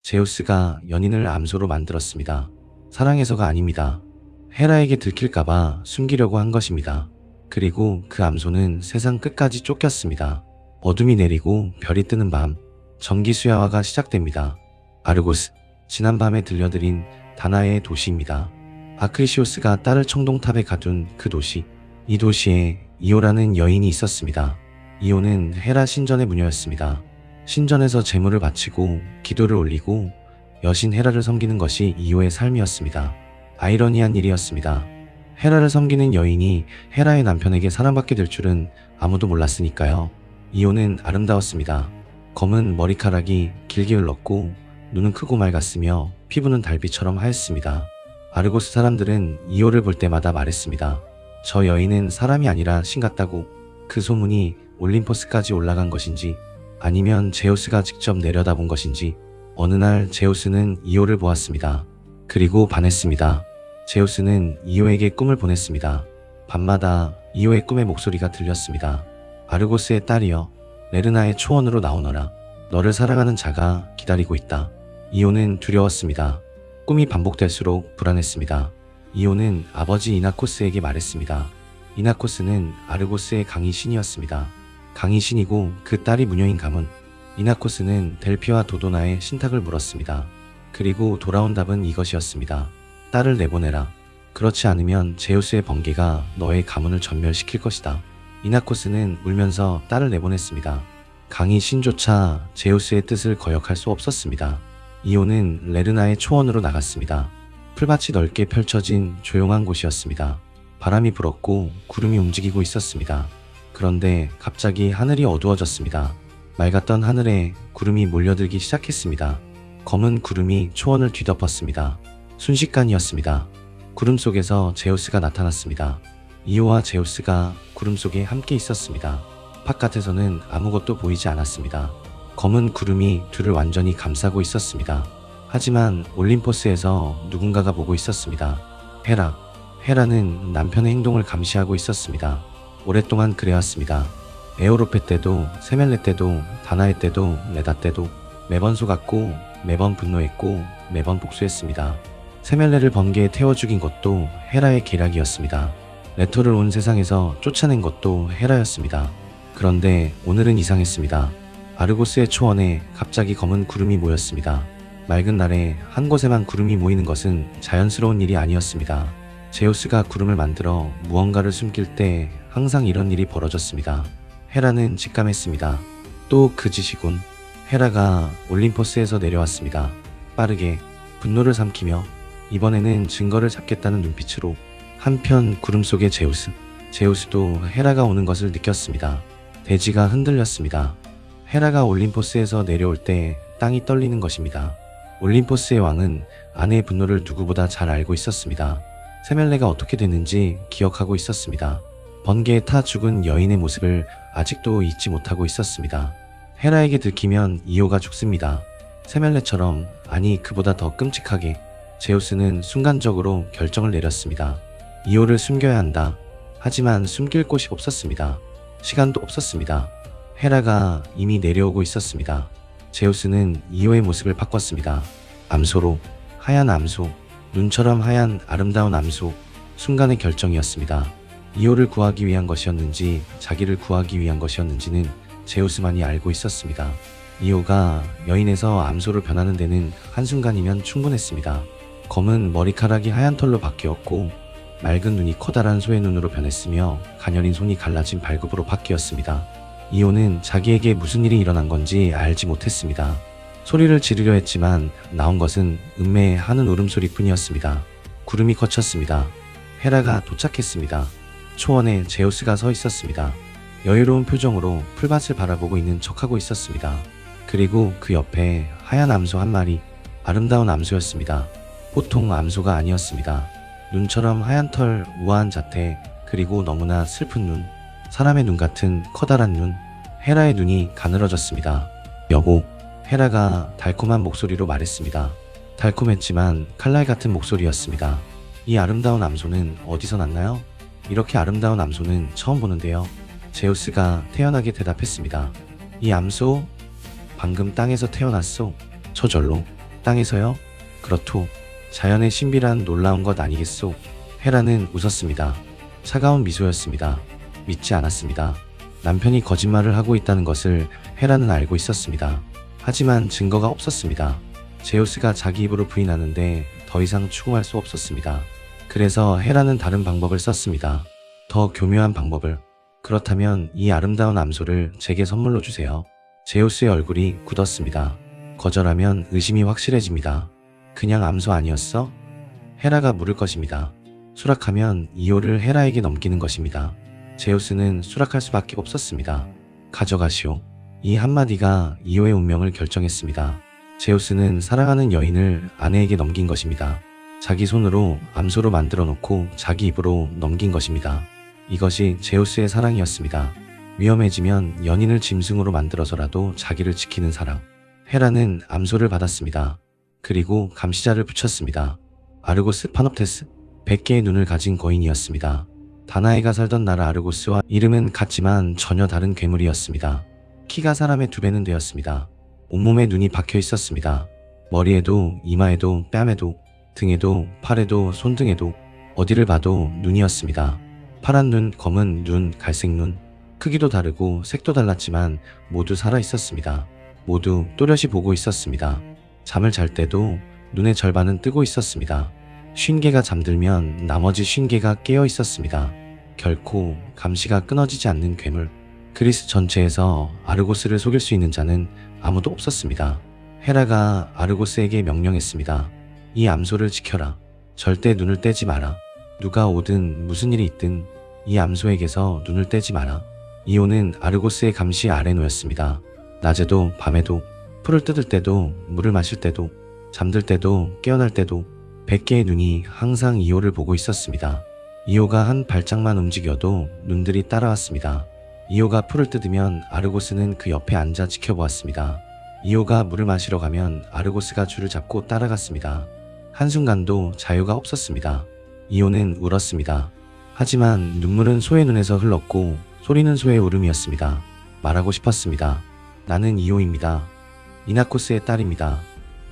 제우스가 연인을 암소로 만들었습니다. 사랑해서가 아닙니다. 헤라에게 들킬까봐 숨기려고 한 것입니다. 그리고 그 암소는 세상 끝까지 쫓겼습니다. 어둠이 내리고 별이 뜨는 밤, 전기수야화가 시작됩니다. 아르고스, 지난밤에 들려드린 다나의 도시입니다. 아크리시오스가 딸을 청동탑에 가둔 그 도시. 이 도시에 이오라는 여인이 있었습니다. 이오는 헤라 신전의 무녀였습니다. 신전에서 제물을 바치고 기도를 올리고 여신 헤라를 섬기는 것이 이오의 삶이었습니다. 아이러니한 일이었습니다. 헤라를 섬기는 여인이 헤라의 남편에게 사랑받게 될 줄은 아무도 몰랐으니까요. 이오는 아름다웠습니다. 검은 머리카락이 길게 흘렀고 눈은 크고 맑았으며 피부는 달빛처럼 하였습니다. 아르고스 사람들은 이오를 볼 때마다 말했습니다. 저 여인은 사람이 아니라 신 같다고. 그 소문이 올림포스까지 올라간 것인지 아니면 제우스가 직접 내려다본 것인지 어느 날 제우스는 이오를 보았습니다. 그리고 반했습니다. 제우스는 이오에게 꿈을 보냈습니다. 밤마다 이오의 꿈의 목소리가 들렸습니다. 아르고스의 딸이여, 레르나의 초원으로 나오너라. 너를 사랑하는 자가 기다리고 있다. 이오는 두려웠습니다. 꿈이 반복될수록 불안했습니다. 이오는 아버지 이나코스에게 말했습니다. 이나코스는 아르고스의 강의 신이었습니다. 강의 신이고 그 딸이 무녀인 가문. 이나코스는 델피와 도도나의 신탁을 물었습니다. 그리고 돌아온 답은 이것이었습니다. 딸을 내보내라. 그렇지 않으면 제우스의 번개가 너의 가문을 전멸시킬 것이다. 이나코스는 울면서 딸을 내보냈습니다. 강의 신조차 제우스의 뜻을 거역할 수 없었습니다. 이오는 레르나의 초원으로 나갔습니다. 풀밭이 넓게 펼쳐진 조용한 곳이었습니다. 바람이 불었고 구름이 움직이고 있었습니다. 그런데 갑자기 하늘이 어두워졌습니다. 맑았던 하늘에 구름이 몰려들기 시작했습니다. 검은 구름이 초원을 뒤덮었습니다. 순식간이었습니다. 구름 속에서 제우스가 나타났습니다. 이오와 제우스가 구름 속에 함께 있었습니다. 바깥에서는 아무것도 보이지 않았습니다. 검은 구름이 둘을 완전히 감싸고 있었습니다. 하지만 올림포스에서 누군가가 보고 있었습니다. 헤라. 헤라는 남편의 행동을 감시하고 있었습니다. 오랫동안 그래왔습니다. 에오로페 때도, 세멜레 때도, 다나에 때도, 레다 때도 매번 속았고 매번 분노했고 매번 복수했습니다. 세멜레를 번개에 태워 죽인 것도 헤라의 계략이었습니다. 레토를 온 세상에서 쫓아낸 것도 헤라였습니다. 그런데 오늘은 이상했습니다. 아르고스의 초원에 갑자기 검은 구름이 모였습니다. 맑은 날에 한 곳에만 구름이 모이는 것은 자연스러운 일이 아니었습니다. 제우스가 구름을 만들어 무언가를 숨길 때 항상 이런 일이 벌어졌습니다. 헤라는 직감했습니다. 또 그 짓이군. 헤라가 올림포스에서 내려왔습니다. 빠르게 분노를 삼키며 이번에는 증거를 잡겠다는 눈빛으로. 한편 구름 속의 제우스. 제우스도 헤라가 오는 것을 느꼈습니다. 대지가 흔들렸습니다. 헤라가 올림포스에서 내려올 때 땅이 떨리는 것입니다. 올림포스의 왕은 아내의 분노를 누구보다 잘 알고 있었습니다. 세멜레가 어떻게 됐는지 기억하고 있었습니다. 번개에 타 죽은 여인의 모습을 아직도 잊지 못하고 있었습니다. 헤라에게 들키면 이오가 죽습니다. 세멜레처럼, 아니 그보다 더 끔찍하게. 제우스는 순간적으로 결정을 내렸습니다. 이오를 숨겨야 한다. 하지만 숨길 곳이 없었습니다. 시간도 없었습니다. 헤라가 이미 내려오고 있었습니다. 제우스는 이오의 모습을 바꿨습니다. 암소로. 하얀 암소. 눈처럼 하얀 아름다운 암소. 순간의 결정이었습니다. 이오를 구하기 위한 것이었는지 자기를 구하기 위한 것이었는지는 제우스만이 알고 있었습니다. 이오가 여인에서 암소로 변하는 데는 한순간이면 충분했습니다. 검은 머리카락이 하얀 털로 바뀌었고 맑은 눈이 커다란 소의 눈으로 변했으며 가녀린 손이 갈라진 발굽으로 바뀌었습니다. 이오는 자기에게 무슨 일이 일어난 건지 알지 못했습니다. 소리를 지르려 했지만 나온 것은 음매의 하는 울음소리뿐이었습니다. 구름이 걷혔습니다. 헤라가 도착했습니다. 초원에 제우스가 서 있었습니다. 여유로운 표정으로 풀밭을 바라보고 있는 척하고 있었습니다. 그리고 그 옆에 하얀 암소 한 마리. 아름다운 암소였습니다. 보통 암소가 아니었습니다. 눈처럼 하얀 털, 우아한 자태, 그리고 너무나 슬픈 눈. 사람의 눈 같은 커다란 눈. 헤라의 눈이 가늘어졌습니다. 여보. 헤라가 달콤한 목소리로 말했습니다. 달콤했지만 칼날 같은 목소리였습니다. 이 아름다운 암소는 어디서 났나요? 이렇게 아름다운 암소는 처음 보는데요. 제우스가 태연하게 대답했습니다. 이 암소? 방금 땅에서 태어났소. 저절로. 땅에서요? 그렇소. 자연의 신비란 놀라운 것 아니겠소? 헤라는 웃었습니다. 차가운 미소였습니다. 믿지 않았습니다. 남편이 거짓말을 하고 있다는 것을 헤라는 알고 있었습니다. 하지만 증거가 없었습니다. 제우스가 자기 입으로 부인하는데 더 이상 추궁할 수 없었습니다. 그래서 헤라는 다른 방법을 썼습니다. 더 교묘한 방법을. 그렇다면 이 아름다운 암소를 제게 선물로 주세요. 제우스의 얼굴이 굳었습니다. 거절하면 의심이 확실해집니다. 그냥 암소 아니었어? 헤라가 물을 것입니다. 수락하면 이오를 헤라에게 넘기는 것입니다. 제우스는 수락할 수밖에 없었습니다. 가져가시오. 이 한마디가 이오의 운명을 결정했습니다. 제우스는 사랑하는 여인을 아내에게 넘긴 것입니다. 자기 손으로 암소로 만들어 놓고 자기 입으로 넘긴 것입니다. 이것이 제우스의 사랑이었습니다. 위험해지면 연인을 짐승으로 만들어서라도 자기를 지키는 사랑. 헤라는 암소를 받았습니다. 그리고 감시자를 붙였습니다. 아르고스 파놉테스, 100개의 눈을 가진 거인이었습니다. 다나에가 살던 나라 아르고스와 이름은 같지만 전혀 다른 괴물이었습니다. 키가 사람의 2배는 되었습니다. 온몸에 눈이 박혀 있었습니다. 머리에도 이마에도 뺨에도 등에도 팔에도 손등에도 어디를 봐도 눈이었습니다. 파란 눈, 검은 눈, 갈색 눈, 크기도 다르고 색도 달랐지만 모두 살아 있었습니다. 모두 또렷이 보고 있었습니다. 잠을 잘 때도 눈의 절반은 뜨고 있었습니다. 50개가 잠들면 나머지 50개가 깨어 있었습니다. 결코 감시가 끊어지지 않는 괴물. 그리스 전체에서 아르고스를 속일 수 있는 자는 아무도 없었습니다. 헤라가 아르고스에게 명령했습니다. 이 암소를 지켜라. 절대 눈을 떼지 마라. 누가 오든 무슨 일이 있든 이 암소에게서 눈을 떼지 마라. 이오는 아르고스의 감시 아래 놓였습니다. 낮에도 밤에도, 풀을 뜯을 때도, 물을 마실 때도, 잠들 때도, 깨어날 때도 100개의 눈이 항상 이오를 보고 있었습니다. 이오가 한 발짝만 움직여도 눈들이 따라왔습니다. 이오가 풀을 뜯으면 아르고스는 그 옆에 앉아 지켜보았습니다. 이오가 물을 마시러 가면 아르고스가 줄을 잡고 따라갔습니다. 한순간도 자유가 없었습니다. 이오는 울었습니다. 하지만 눈물은 소의 눈에서 흘렀고 소리는 소의 울음이었습니다. 말하고 싶었습니다. 나는 이오입니다. 이나코스의 딸입니다.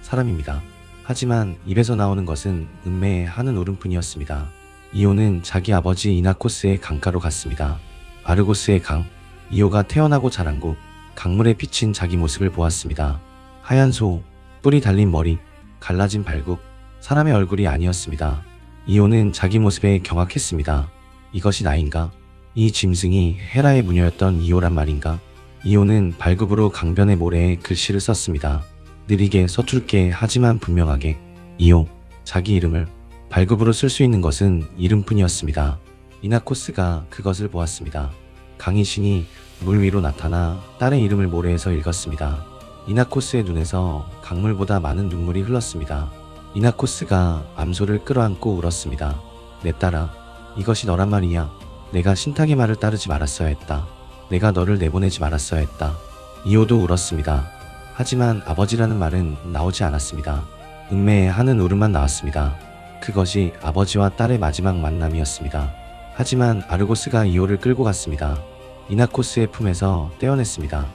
사람입니다. 하지만 입에서 나오는 것은 음매의 하는 울음뿐이었습니다. 이오는 자기 아버지 이나코스의 강가로 갔습니다. 아르고스의 강. 이오가 태어나고 자란 곳, 강물에 비친 자기 모습을 보았습니다. 하얀 소, 뿔이 달린 머리, 갈라진 발굽, 사람의 얼굴이 아니었습니다. 이오는 자기 모습에 경악했습니다. 이것이 나인가? 이 짐승이 헤라의 무녀였던 이오란 말인가? 이오는 발굽으로 강변의 모래에 글씨를 썼습니다. 느리게 서툴게 하지만 분명하게. 이오. 자기 이름을 발굽으로 쓸 수 있는 것은 이름뿐이었습니다. 이나코스가 그것을 보았습니다. 강의 신이 물 위로 나타나 딸의 이름을 모래에서 읽었습니다. 이나코스의 눈에서 강물보다 많은 눈물이 흘렀습니다. 이나코스가 암소를 끌어안고 울었습니다. 내 딸아, 이것이 너란 말이야. 내가 신탁의 말을 따르지 말았어야 했다. 내가 너를 내보내지 말았어야 했다. 이오도 울었습니다. 하지만 아버지라는 말은 나오지 않았습니다. 음매의 하는 울음만 나왔습니다. 그것이 아버지와 딸의 마지막 만남이었습니다. 하지만 아르고스가 이오를 끌고 갔습니다. 이나코스의 품에서 떼어냈습니다.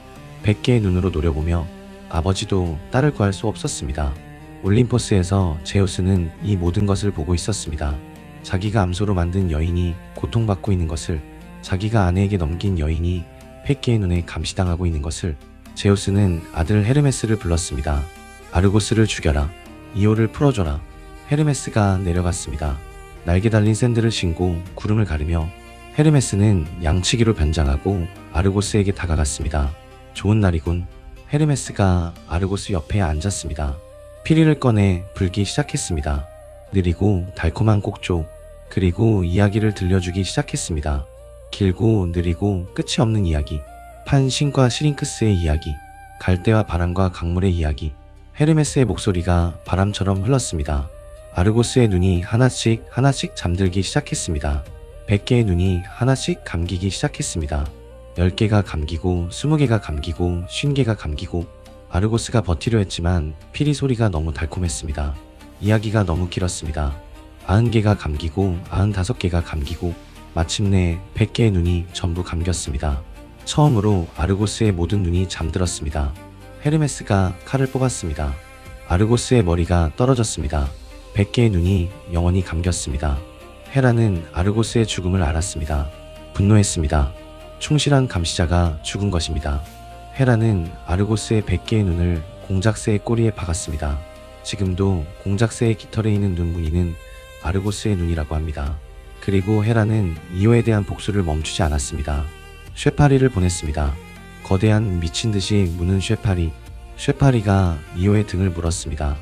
100개의 눈으로 노려보며 아버지도 딸을 구할 수 없었습니다. 올림포스에서 제우스는 이 모든 것을 보고 있었습니다. 자기가 암소로 만든 여인이 고통받고 있는 것을, 자기가 아내에게 넘긴 여인이 100개의 눈에 감시당하고 있는 것을. 제우스는 아들 헤르메스를 불렀습니다. 아르고스를 죽여라. 이오를 풀어줘라. 헤르메스가 내려갔습니다. 날개 달린 샌들을 신고 구름을 가르며 헤르메스는 양치기로 변장하고 아르고스에게 다가갔습니다. 좋은 날이군. 헤르메스가 아르고스 옆에 앉았습니다. 피리를 꺼내 불기 시작했습니다. 느리고 달콤한 곡조, 그리고 이야기를 들려주기 시작했습니다. 길고 느리고 끝이 없는 이야기. 판신과 시링크스의 이야기, 갈대와 바람과 강물의 이야기. 헤르메스의 목소리가 바람처럼 흘렀습니다. 아르고스의 눈이 하나씩 하나씩 잠들기 시작했습니다. 100개의 눈이 하나씩 감기기 시작했습니다. 10개가 감기고 20개가 감기고 50개가 감기고. 아르고스가 버티려 했지만 피리 소리가 너무 달콤했습니다. 이야기가 너무 길었습니다. 90개가 감기고 95개가 감기고 마침내 100개의 눈이 전부 감겼습니다. 처음으로 아르고스의 모든 눈이 잠들었습니다. 헤르메스가 칼을 뽑았습니다. 아르고스의 머리가 떨어졌습니다. 100개의 눈이 영원히 감겼습니다. 헤라는 아르고스의 죽음을 알았습니다. 분노했습니다. 충실한 감시자가 죽은 것입니다. 헤라는 아르고스의 100개의 눈을 공작새의 꼬리에 박았습니다. 지금도 공작새의 깃털에 있는 눈 무늬는 아르고스의 눈이라고 합니다. 그리고 헤라는 이오에 대한 복수를 멈추지 않았습니다. 쉐파리를 보냈습니다. 거대한 미친 듯이 무는 쉐파리가 이오의 등을 물었습니다.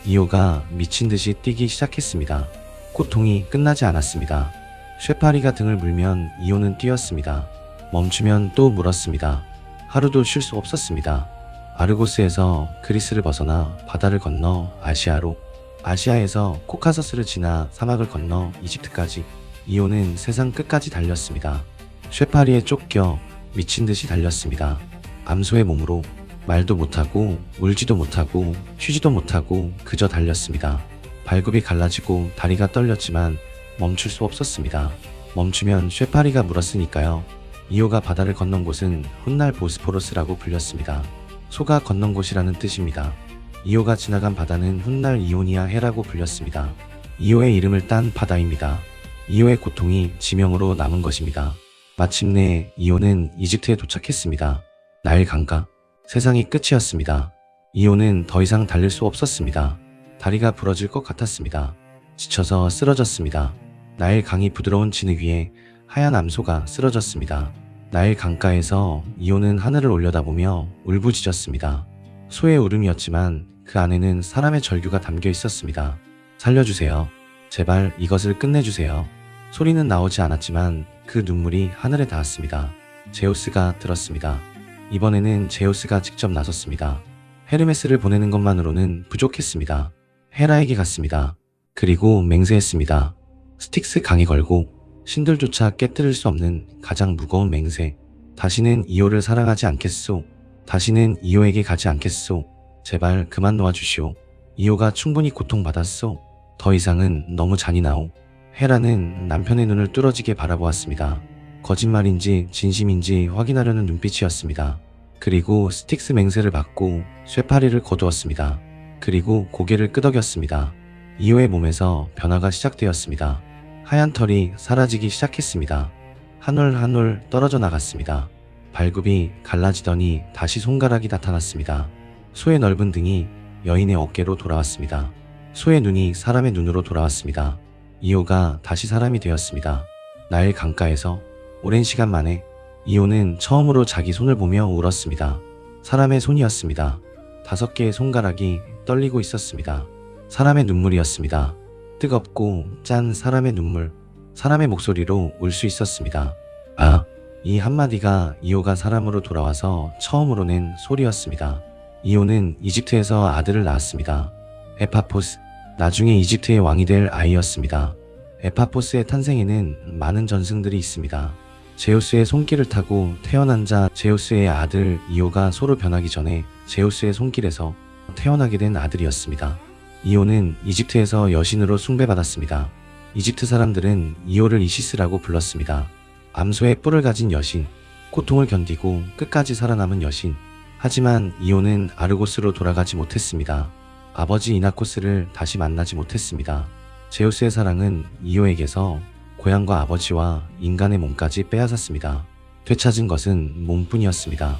이오가 미친 듯이 뛰기 시작했습니다. 고통이 끝나지 않았습니다. 쉐파리가 등을 물면 이오는 뛰었습니다. 멈추면 또 물었습니다. 하루도 쉴 수 없었습니다. 아르고스에서 그리스를 벗어나 바다를 건너 아시아에서 코카서스를 지나 사막을 건너 이집트까지 이오는 세상 끝까지 달렸습니다. 쉐파리에 쫓겨 미친 듯이 달렸습니다. 암소의 몸으로 말도 못하고 울지도 못하고 쉬지도 못하고 그저 달렸습니다. 발굽이 갈라지고 다리가 떨렸지만 멈출 수 없었습니다. 멈추면 쉐파리가 물었으니까요. 이오가 바다를 건넌 곳은 훗날 보스포러스라고 불렸습니다. 소가 건넌 곳이라는 뜻입니다. 이오가 지나간 바다는 훗날 이오니아 해라고 불렸습니다. 이오의 이름을 딴 바다입니다. 이오의 고통이 지명으로 남은 것입니다. 마침내 이오는 이집트에 도착했습니다. 나일 강가. 세상이 끝이었습니다. 이오는 더 이상 달릴 수 없었습니다. 다리가 부러질 것 같았습니다. 지쳐서 쓰러졌습니다. 나일 강이 부드러운 진흙 위에 하얀 암소가 쓰러졌습니다. 나일 강가에서 이오는 하늘을 올려다보며 울부짖었습니다. 소의 울음이었지만 그 안에는 사람의 절규가 담겨 있었습니다. 살려주세요. 제발 이것을 끝내주세요. 소리는 나오지 않았지만 그 눈물이 하늘에 닿았습니다. 제우스가 들었습니다. 이번에는 제우스가 직접 나섰습니다. 헤르메스를 보내는 것만으로는 부족했습니다. 헤라에게 갔습니다. 그리고 맹세했습니다. 스틱스 강에 걸고 신들조차 깨뜨릴 수 없는 가장 무거운 맹세. 다시는 이오를 사랑하지 않겠소. 다시는 이오에게 가지 않겠소. 제발 그만 놓아주시오. 이오가 충분히 고통받았소. 더 이상은 너무 잔인하오. 헤라는 남편의 눈을 뚫어지게 바라보았습니다. 거짓말인지 진심인지 확인하려는 눈빛이었습니다. 그리고 스틱스 맹세를 받고 쇠파리를 거두었습니다. 그리고 고개를 끄덕였습니다. 이오의 몸에서 변화가 시작되었습니다. 하얀 털이 사라지기 시작했습니다. 한 올 한 올 떨어져 나갔습니다. 발굽이 갈라지더니 다시 손가락이 나타났습니다. 소의 넓은 등이 여인의 어깨로 돌아왔습니다. 소의 눈이 사람의 눈으로 돌아왔습니다. 이오가 다시 사람이 되었습니다. 나일 강가에서 오랜 시간 만에 이오는 처음으로 자기 손을 보며 울었습니다. 사람의 손이었습니다. 5개의 손가락이 떨리고 있었습니다. 사람의 눈물이었습니다. 뜨겁고 짠 사람의 눈물, 사람의 목소리로 울 수 있었습니다. 아, 이 한마디가 이오가 사람으로 돌아와서 처음으로 낸 소리였습니다. 이오는 이집트에서 아들을 낳았습니다. 에파포스, 나중에 이집트의 왕이 될 아이였습니다. 에파포스의 탄생에는 많은 전승들이 있습니다. 제우스의 손길을 타고 태어난 자 제우스의 아들 이오가 소로 변하기 전에 제우스의 손길에서 태어나게 된 아들이었습니다. 이오는 이집트에서 여신으로 숭배받았습니다. 이집트 사람들은 이오를 이시스라고 불렀습니다. 암소의 뿔을 가진 여신, 고통을 견디고 끝까지 살아남은 여신. 하지만 이오는 아르고스로 돌아가지 못했습니다. 아버지 이나코스를 다시 만나지 못했습니다. 제우스의 사랑은 이오에게서 고향과 아버지와 인간의 몸까지 빼앗았습니다. 되찾은 것은 몸뿐이었습니다.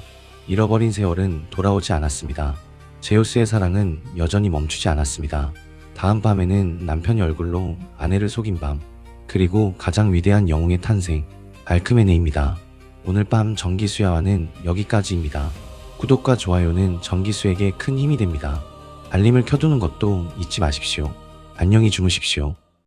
잃어버린 세월은 돌아오지 않았습니다. 제우스의 사랑은 여전히 멈추지 않았습니다. 다음 밤에는 남편의 얼굴로 아내를 속인 밤, 그리고 가장 위대한 영웅의 탄생, 알크메네입니다. 오늘 밤 정기수야와는 여기까지입니다. 구독과 좋아요는 정기수에게 큰 힘이 됩니다. 알림을 켜두는 것도 잊지 마십시오. 안녕히 주무십시오.